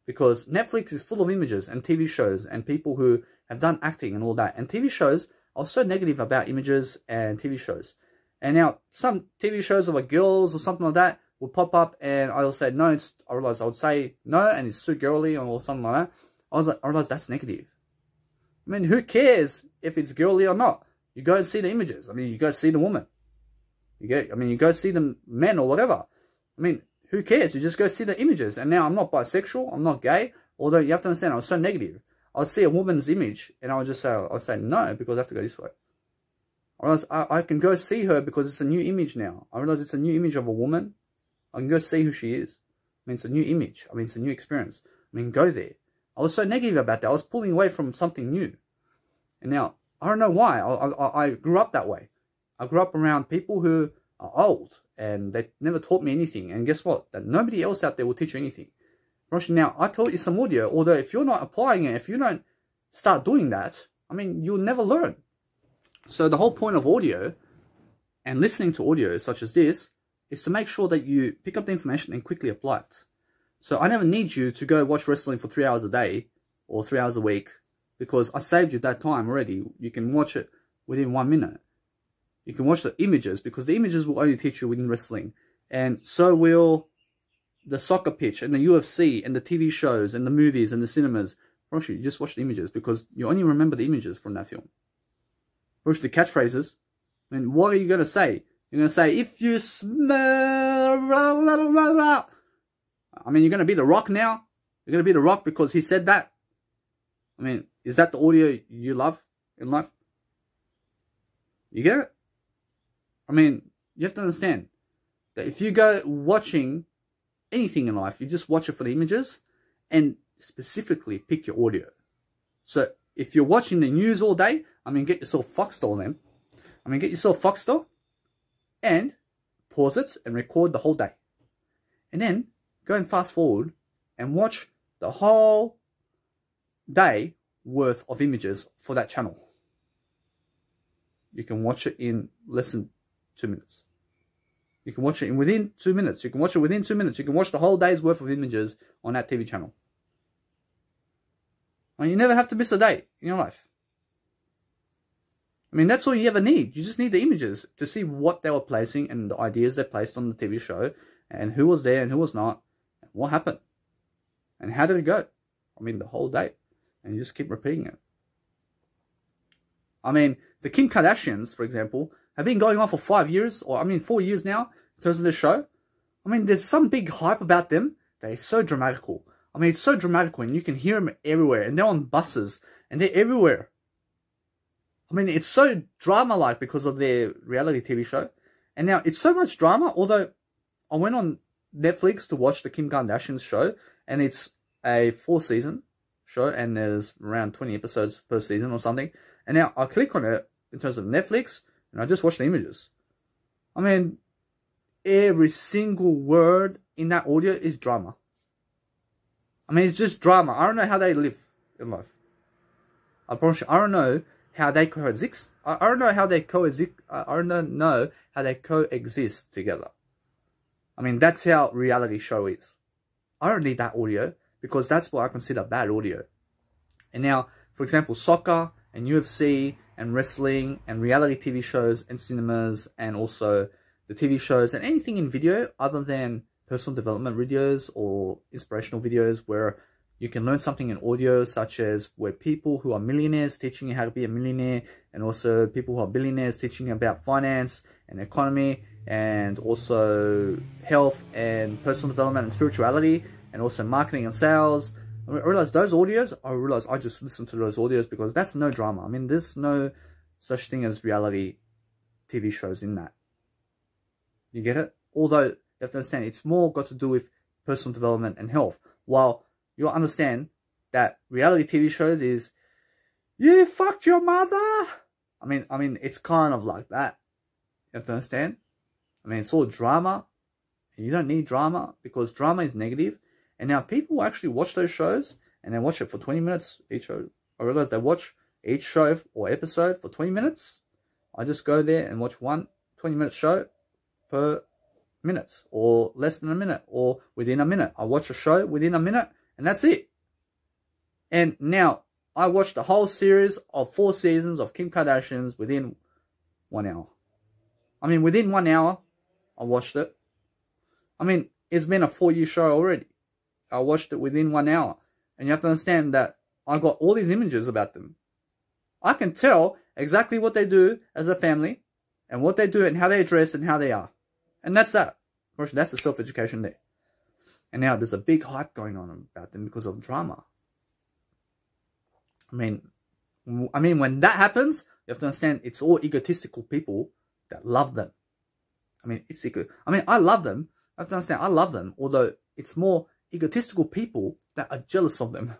Because Netflix is full of images and TV shows and people who have done acting and all that. And TV shows are so negative about images and TV shows. And now some TV shows of like girls or something like that will pop up and I'll say no. I realize I would say no and it's too girly or something like that. I realize that's negative. I mean, who cares if it's girly or not? You go and see the images. I mean, you go see the woman. You go see the men or whatever. I mean, who cares? You just go see the images. And now I'm not bisexual. I'm not gay. Although you have to understand, I was so negative. I would see a woman's image and I would just say, I'd say no because I have to go this way. I realize I can go see her because it's a new image now. I realize it's a new image of a woman. I can go see who she is. I mean, it's a new image. I mean, it's a new experience. I mean, go there. I was so negative about that. I was pulling away from something new. And now, I don't know why. I grew up that way. I grew up around people who are old and they never taught me anything. And guess what? That nobody else out there will teach you anything. Now, I taught you some audio, although if you're not applying it, if you don't start doing that, I mean, you'll never learn. So the whole point of audio and listening to audio such as this is to make sure that you pick up the information and quickly apply it. So I never need you to go watch wrestling for 3 hours a day or 3 hours a week because I saved you that time already. You can watch it within 1 minute. You can watch the images because the images will only teach you within wrestling. And so will the soccer pitch and the UFC and the TV shows and the movies and the cinemas. You just watch the images because you only remember the images from that film. Watch the catchphrases. I mean, what are you going to say? You're going to say, if you smell... Blah, blah, blah, blah. I mean, you're going to be The Rock now? You're going to be The Rock because he said that? I mean, is that the audio you love in life? You get it? I mean, you have to understand that if you go watching anything in life, you just watch it for the images and specifically pick your audio. So if you're watching the news all day, I mean, get yourself Foxtel then. I mean, get yourself Foxtel and pause it and record the whole day. And then go and fast forward and watch the whole day worth of images for that channel. You can watch it in less than 2 minutes. You can watch it within 2 minutes. You can watch it within 2 minutes. You can watch the whole day's worth of images on that TV channel. And you never have to miss a day in your life. I mean, that's all you ever need. You just need the images to see what they were placing and the ideas they placed on the TV show and who was there and who was not and what happened and how did it go. I mean, the whole day. And you just keep repeating it. I mean, the Kim Kardashians, for example, have been going on for 5 years, or I mean 4 years now, in terms of this show. I mean, there's some big hype about them that is so dramatical. I mean, it's so dramatical, and you can hear them everywhere, and they're on buses, and they're everywhere. I mean, it's so drama-like because of their reality TV show. And now, it's so much drama, although I went on Netflix to watch the Kim Kardashian show, and it's a 4-season show, and there's around 20 episodes per season or something. And now, I click on it in terms of Netflix, and I just watch the images. I mean, every single word in that audio is drama. I mean, it's just drama. I don't know how they live in life. I promise you, I don't know how they coexist. I don't know how they coexist. I don't know how they coexist together. I mean, that's how reality show is. I don't need that audio because that's what I consider bad audio. And now, for example, soccer and UFC and wrestling and reality TV shows and cinemas and also the TV shows and anything in video other than personal development videos or inspirational videos where you can learn something in audio, such as where people who are millionaires teaching you how to be a millionaire, and also people who are billionaires teaching you about finance and economy and also health and personal development and spirituality and also marketing and sales. I realize those audios, I just listen to those audios because that's no drama. I mean, there's no such thing as reality TV shows in that. You get it? Although You have to understand it's more got to do with personal development and health. While you'll understand that reality TV shows is, you fucked your mother. I mean, it's kind of like that. You have to understand. I mean, it's all drama. And you don't need drama because drama is negative. And now people actually watch those shows and they watch it for 20 minutes each show. I realize they watch each show or episode for 20 minutes. I just go there and watch one 20-minute show per minute, or less than a minute, or within a minute. I watch a show within a minute, and that's it. And now, I watched the whole series of 4 seasons of Kim Kardashian's within 1 hour. I mean, within 1 hour, I watched it. I mean, it's been a 4-year show already. I watched it within 1 hour. And you have to understand that I got all these images about them. I can tell exactly what they do as a family, and what they do and how they dress and how they are. And that's that. That's the self-education there. And now there's a big hype going on about them because of drama. I mean, when that happens, you have to understand it's all egotistical people that love them. I mean, it's ego. I mean, I love them. I have to understand, I love them. Although it's more egotistical people that are jealous of them.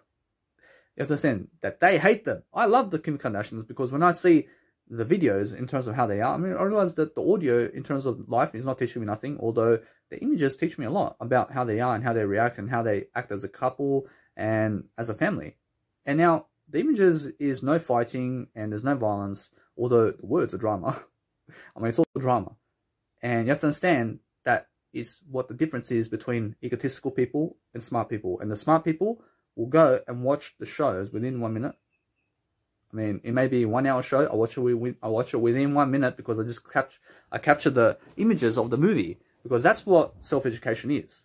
You have to understand that they hate them. I love the Kim Kardashians because when I see the videos in terms of how they are, I mean, I realize that the audio in terms of life is not teaching me nothing, although the images teach me a lot about how they are and how they react and how they act as a couple and as a family. And now, the images is no fighting and there's no violence, although the words are drama. I mean, it's all drama. And you have to understand that it's what the difference is between egotistical people and smart people. And the smart people will go and watch the shows within 1 minute. I mean, it may be a 1 hour show. I watch it within 1 minute because I capture the images of the movie, because that's what self-education is.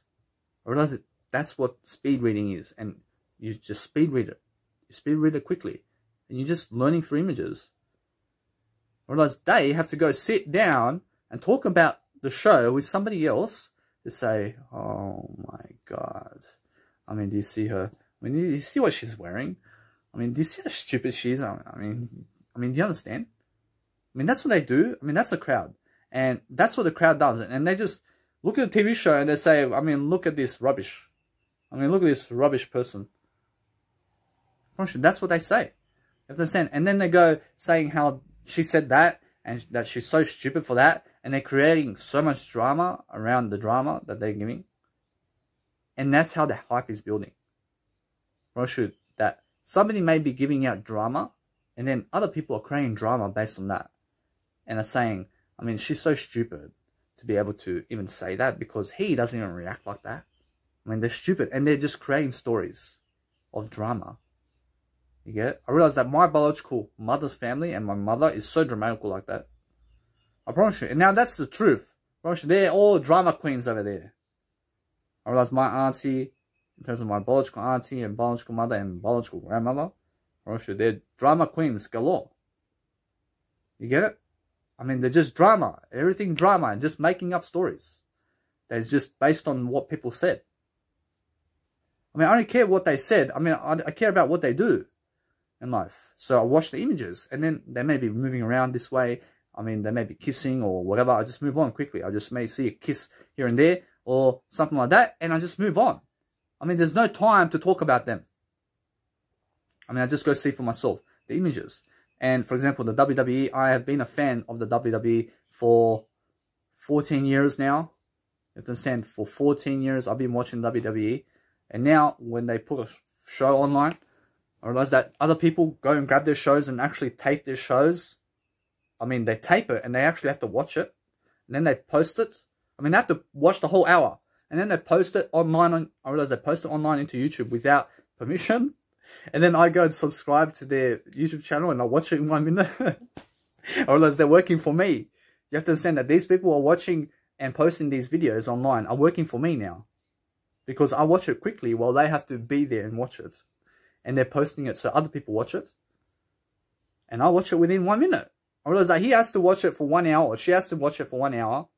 I realize that that's what speed reading is, and you just speed read it. You speed read it quickly, and you're just learning through images. I realize they have to go sit down and talk about the show with somebody else to say, "Oh my God, I mean, do you see her? I mean, do you see what she's wearing? I mean, do you see how stupid she is? I mean, do you understand? I mean, that's what they do. I mean, that's the crowd. And that's what the crowd does. And they just look at the TV show and they say, I mean, look at this rubbish. I mean, look at this rubbish person. That's what they say. You have to understand. And then they go saying how she said that and that she's so stupid for that. And they're creating so much drama around the drama that they're giving. And that's how the hype is building. That somebody may be giving out drama, and then other people are creating drama based on that. And are saying, I mean, she's so stupid to be able to even say that, because he doesn't even react like that. I mean, they're stupid, and they're just creating stories of drama. You get it? I realize that my biological mother's family and my mother is so dramatical like that. I promise you. And now that's the truth. I promise you, they're all drama queens over there. I realize my auntie, in terms of my biological auntie and biological mother and biological grandmother, they're drama queens galore. You get it? I mean, they're just drama. Everything drama and just making up stories. That's just based on what people said. I mean, I don't care what they said. I mean, I care about what they do in life. So I watch the images, and then they may be moving around this way. I mean, they may be kissing or whatever. I just move on quickly. I just may see a kiss here and there or something like that, and I just move on. I mean, there's no time to talk about them. I mean, I just go see for myself the images. And for example, the WWE, I have been a fan of the WWE for 14 years now. You understand, for 14 years, I've been watching WWE. And now, when they put a show online, I realize that other people go and grab their shows and actually tape their shows. I mean, they tape it and they actually have to watch it. And then they post it. I mean, they have to watch the whole hour. And then they post it online. I realize they post it online into YouTube without permission. And then I go and subscribe to their YouTube channel and I watch it in 1 minute. I realize they're working for me. You have to understand that these people are watching and posting these videos online are working for me now. Because I watch it quickly while they have to be there and watch it. And they're posting it so other people watch it. And I watch it within 1 minute. I realize that he has to watch it for 1 hour, or she has to watch it for 1 hour.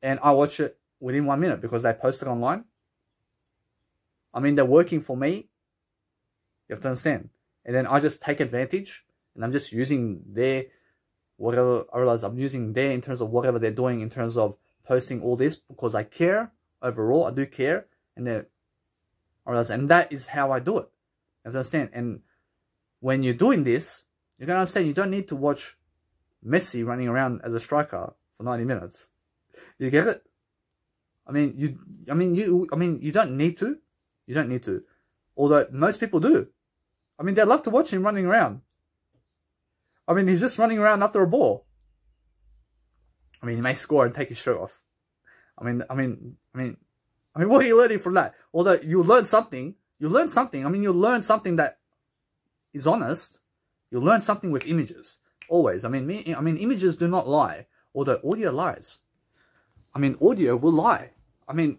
And I watch it within 1 minute because they post it online. I mean, they're working for me. You have to understand. And then I just take advantage. And I'm just using their, whatever, I realize I'm using their in terms of whatever they're doing in terms of posting all this because I care. Overall, I do care. And that is how I do it. You understand? And when you're doing this, you're going to understand you don't need to watch Messi running around as a striker for 90 minutes. You get it? You don't need to. You don't need to. Although most people do. They love to watch him running around. He's just running around after a ball. He may score and take his shirt off. What are you learning from that? Although you learn something. You learn something. You learn something that is honest. You learn something with images. Always. Images do not lie. Although audio lies. Audio will lie.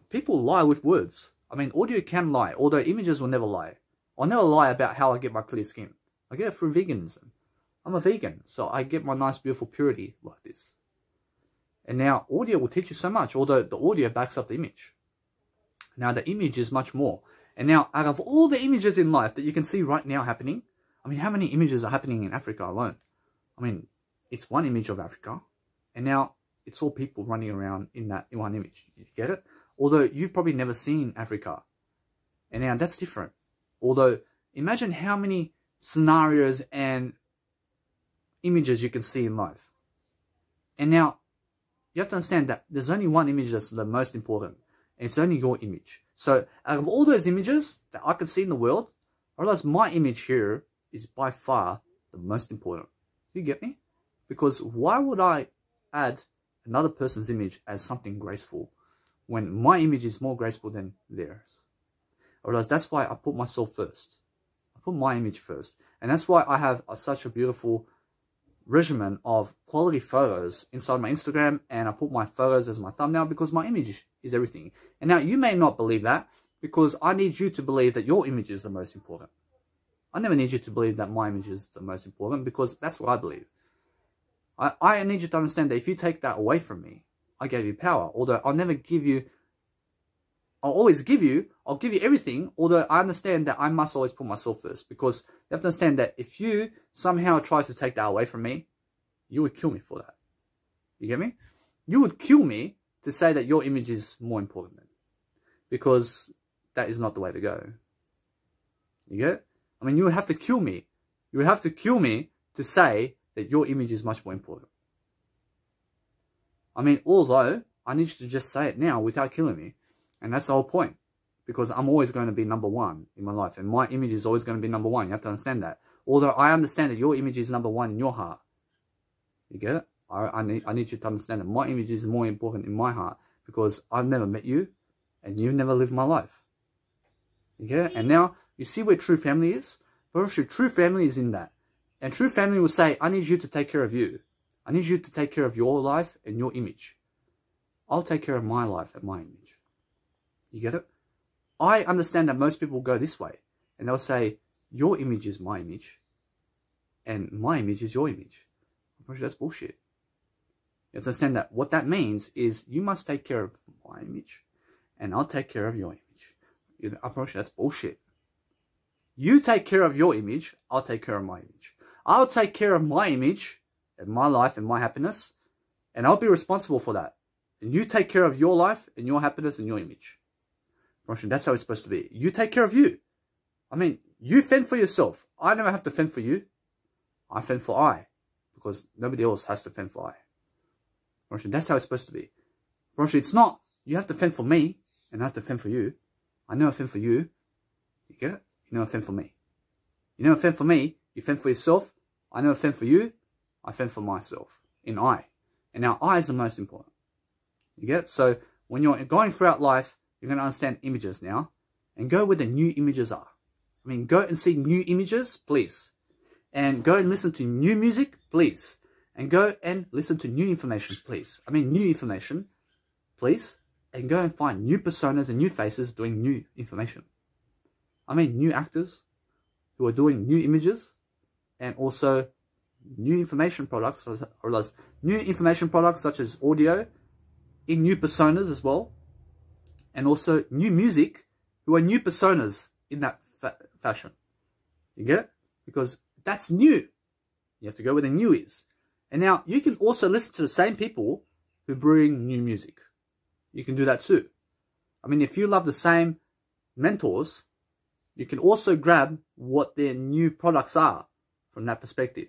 People lie with words. Audio can lie. Although images will never lie. I'll never lie about how I get my clear skin. I get it through veganism. I'm a vegan. So I get my nice, beautiful purity like this. And now audio will teach you so much. Although the audio backs up the image. Now the image is much more. And now out of all the images in life that you can see right now happening. How many images are happening in Africa alone? It's one image of Africa. And now it's all people running around in one image. You get it? Although you've probably never seen Africa. And now that's different. Although imagine how many scenarios and images you can see in life. And now you have to understand that there's only one image that's the most important. And it's only your image. So out of all those images that I can see in the world, I realize my image here is by far the most important. You get me? Because why would I add another person's image as something graceful when my image is more graceful than theirs? I realize that's why I put myself first. I put my image first. And that's why I have such a beautiful regimen of quality photos inside my Instagram, and I put my photos as my thumbnail because my image is everything. And now you may not believe that because I need you to believe that your image is the most important. I never need you to believe that my image is the most important because that's what I believe. I need you to understand that if you take that away from me, I gave you power. Although I'll never give you, I'll give you everything. Although I understand that I must always put myself first, because you have to understand that if you somehow try to take that away from me, you would kill me for that. You get me? You would kill me to say that your image is more important than, because that is not the way to go. You get it? You would have to kill me. You would have to kill me to say that your image is much more important. Although I need you to just say it now without killing me. And that's the whole point. Because I'm always going to be number one in my life. And my image is always going to be number one. You have to understand that. Although I understand that your image is number one in your heart. You get it? I need you to understand that my image is more important in my heart. Because I've never met you. And you've never lived my life. You get it? And now, you see where true family is? But actually, true family is in that. And true family will say, I need you to take care of you. I need you to take care of your life and your image. I'll take care of my life and my image. You get it? I understand that most people go this way. And they'll say, your image is my image. And my image is your image. That's bullshit. You have to understand that what that means is you must take care of my image. And I'll take care of your image. That's bullshit. You take care of your image. I'll take care of my image. I'll take care of my image and my life and my happiness. And I'll be responsible for that. And you take care of your life and your happiness and your image. That's how it's supposed to be. You take care of you. You fend for yourself. I never have to fend for you. I fend for I. Because nobody else has to fend for I. That's how it's supposed to be. It's not, you have to fend for me and I have to fend for you. I never fend for you. You get it? You never fend for me. You never fend for me. You fend for yourself. I never fend for you. I fend for myself. In I. And now I is the most important. You get it? So when you're going throughout life, you're going to understand images now. And go where the new images are. Go and see new images, please. And go and listen to new music, please. And go and listen to new information, please. New information, please. And go and find new personas and new faces doing new information. New actors who are doing new images and also new information products, or new information products such as audio in new personas as well. And also new music who are new personas in that fashion. You get it? Because that's new. You have to go where the new is. And now you can also listen to the same people who bring new music. you can do that too. I mean, if you love the same mentors, you can also grab what their new products are from that perspective.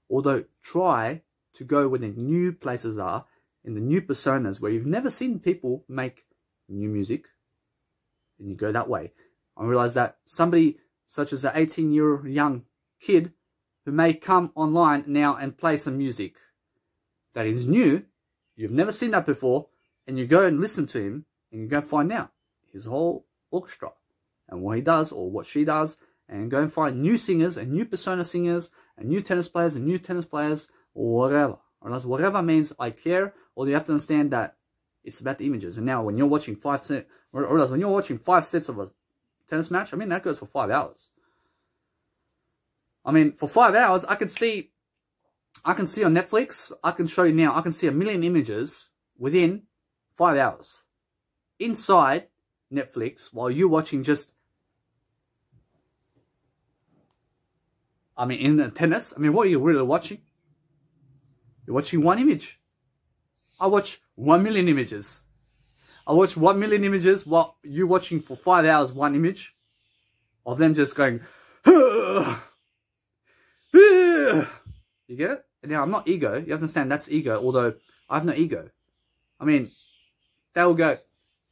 Although try to go where the new places are, in the new personas where you've never seen people make new music, and you go that way. I realize that somebody such as an 18-year young kid who may come online now and play some music that is new, you've never seen that before, and you go and listen to him, and you go find out his whole orchestra and what he does or what she does, and go and find new singers and new persona singers and new tennis players and new tennis players or whatever. Unless whatever means I care, or you have to understand that it's about the images. And now when you're watching when you're watching 5 sets of a tennis match, I mean, that goes for 5 hours. I mean, for 5 hours, I can see on Netflix, I can show you now, I can see 1 million images within 5 hours. Inside Netflix, while you're watching just, I mean, in the tennis, I mean, what are you really watching? You're watching one image. I watch 1 million images. I watch 1 million images while you're watching for 5 hours one image of them just going, you get it? And now, I'm not ego. You have to understand that's ego, although I have no ego. I mean, they will go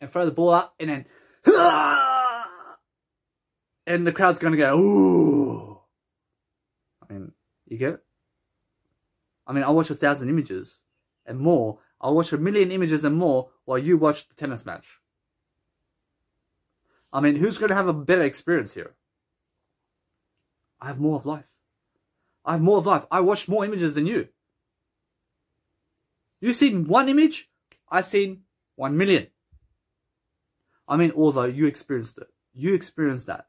and throw the ball up and then, and the crowd's going to go, ooh. I mean, you get it? I mean, I watch 1,000 images and more. I'll watch 1 million images and more while you watch the tennis match. I mean, who's going to have a better experience here? I have more of life. I have more of life. I watched more images than you. You've seen one image. I've seen 1 million. I mean, although you experienced it. You experienced that.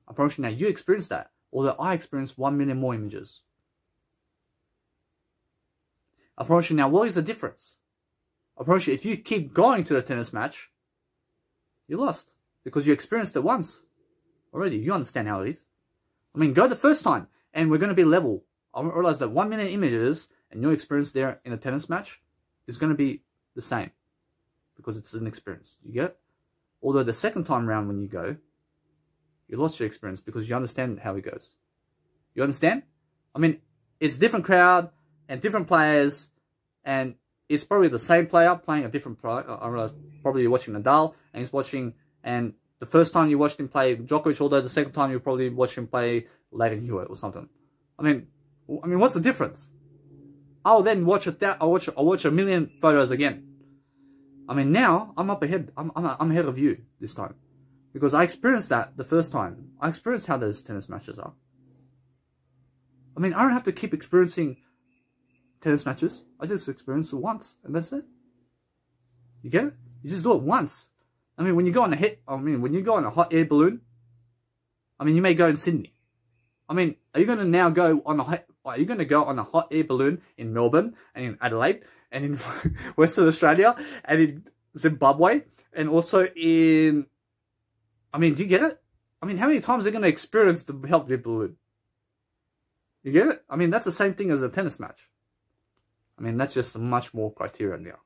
I promise you now, you experienced that. Although I experienced 1 million more images. I promise you now, what is the difference? I promise you, if you keep going to the tennis match, you're lost. Because you experienced it once already. You understand how it is. I mean, go the first time, and we're going to be level. I realize that 1 million images and your experience there in a tennis match is going to be the same. Because it's an experience. You get it? Although the second time round when you go, you lost your experience because you understand how it goes. You understand? I mean, it's different crowd and different players, and it's probably the same player playing a different player. I realize probably you're watching Nadal, and he's watching, and the first time you watched him play Djokovic, although the second time you probably watched him play Lleyton Hewitt or something. I mean, what's the difference? I'll then watch I'll watch 1 million photos again. I mean, now I'm up ahead. I'm ahead of you this time because I experienced that the first time. I experienced how those tennis matches are. I mean, I don't have to keep experiencing tennis matches. I just experience it once, and that's it. You get it? You just do it once. I mean, when you go on a hot air balloon, I mean, you may go in Sydney. I mean, are you going to now go on a hot air balloon in Melbourne and in Adelaide and in Western Australia and in Zimbabwe and also in, I mean, do you get it? I mean, how many times are you going to experience the hot air balloon? You get it? I mean, that's the same thing as a tennis match. I mean, that's just much more criteria now.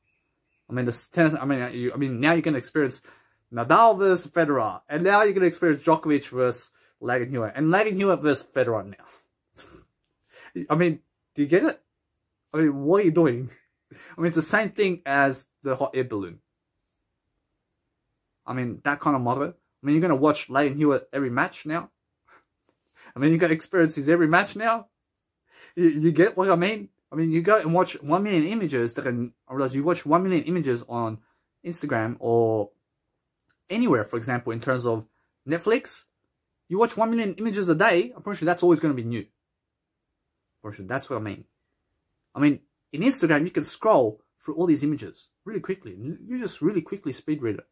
I mean, the tennis. I mean, now you're going to experience Nadal versus Federer, and now you're going to experience Djokovic versus Lleyton Hewitt, and Lleyton Hewitt versus Federer now. I mean, do you get it? I mean, what are you doing? I mean, it's the same thing as the hot air balloon. I mean, that kind of model. I mean, you're going to watch Lleyton Hewitt every match now. I mean, you're going to experience his every match now. You get what I mean? I mean, you go and watch 1 million images I realize you watch 1 million images on Instagram or anywhere, for example, in terms of Netflix. You watch 1 million images a day, I'm pretty sure that's always going to be new. For sure, that's what I mean. I mean, in Instagram, you can scroll through all these images really quickly. You just really quickly speed read it.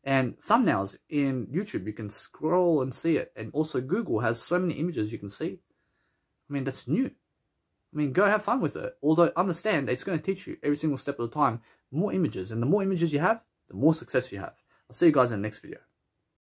And thumbnails in YouTube, you can scroll and see it. And also Google has so many images you can see. I mean, that's new. I mean, go have fun with it. Although, understand, it's going to teach you every single step of the time more images. And the more images you have, the more success you have. I'll see you guys in the next video.